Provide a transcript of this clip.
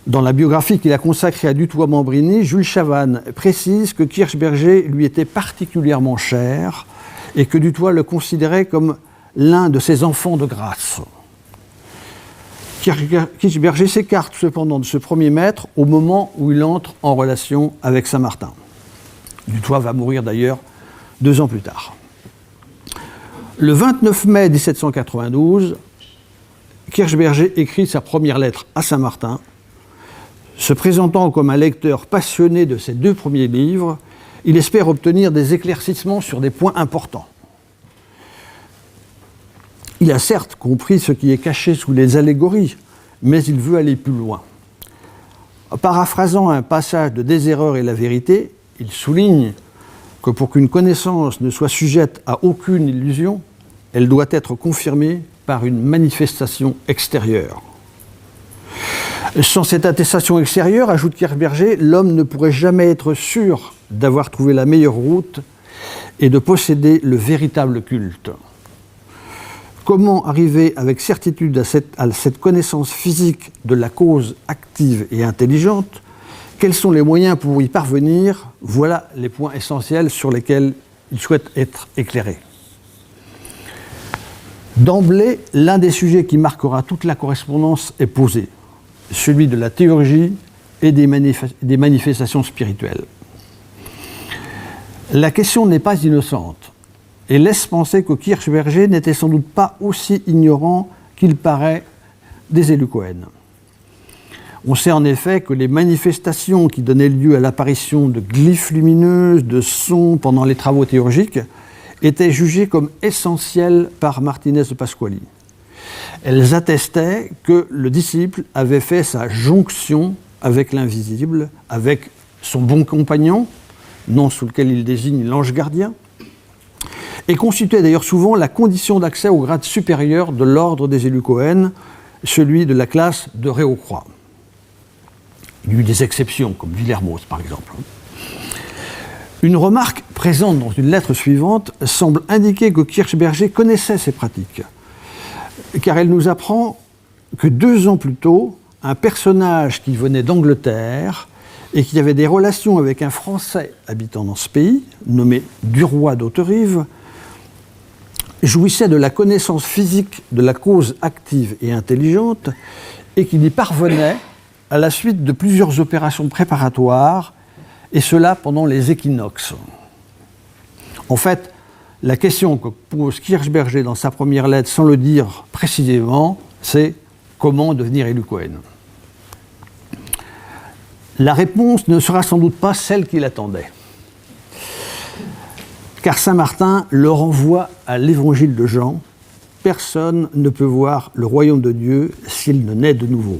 Dans la biographie qu'il a consacrée à Du Toit-Membrini, Jules Chavannes précise que Kirchberger lui était particulièrement cher et que Du Toit le considérait comme l'un de ses enfants de grâce. Kirchberger s'écarte cependant de ce premier maître au moment où il entre en relation avec Saint-Martin. Du Toit va mourir d'ailleurs 2 ans plus tard. Le 29 mai 1792, Kirchberger écrit sa première lettre à Saint-Martin. Se présentant comme un lecteur passionné de ses 2 premiers livres, il espère obtenir des éclaircissements sur des points importants. Il a certes compris ce qui est caché sous les allégories, mais il veut aller plus loin. Paraphrasant un passage de Des erreurs et la vérité, il souligne que pour qu'une connaissance ne soit sujette à aucune illusion, elle doit être confirmée par une manifestation extérieure. Sans cette attestation extérieure, ajoute Kirchberger, l'homme ne pourrait jamais être sûr d'avoir trouvé la meilleure route et de posséder le véritable culte. Comment arriver avec certitude à cette connaissance physique de la cause active et intelligente? Quels sont les moyens pour y parvenir? Voilà les points essentiels sur lesquels il souhaite être éclairé. D'emblée, l'un des sujets qui marquera toute la correspondance est posé, celui de la théurgie et des manifestations spirituelles. La question n'est pas innocente et laisse penser que Kirchberger n'était sans doute pas aussi ignorant qu'il paraît des élus Cohen. On sait en effet que les manifestations qui donnaient lieu à l'apparition de glyphes lumineuses, de sons pendant les travaux théurgiques, étaient jugées comme essentielles par Martinez de Pasquali. Elles attestaient que le disciple avait fait sa jonction avec l'invisible, avec son bon compagnon, nom sous lequel il désigne l'ange gardien, et constituait d'ailleurs souvent la condition d'accès au grade supérieur de l'ordre des élus Cohen, celui de la classe de Réaucroix. Il y a eu des exceptions, comme Villermoz par exemple. Une remarque présente dans une lettre suivante semble indiquer que Kirchberger connaissait ces pratiques, car elle nous apprend que 2 ans plus tôt, un personnage qui venait d'Angleterre et qui avait des relations avec un Français habitant dans ce pays, nommé Duroy d'Hauterive, jouissait de la connaissance physique de la cause active et intelligente et qu'il y parvenait à la suite de plusieurs opérations préparatoires, et cela pendant les équinoxes. En fait, la question que pose Kirchberger dans sa première lettre, sans le dire précisément, c'est comment devenir élu Cohen. La réponse ne sera sans doute pas celle qu'il attendait, car Saint-Martin le renvoie à l'évangile de Jean. Personne ne peut voir le royaume de Dieu s'il ne naît de nouveau.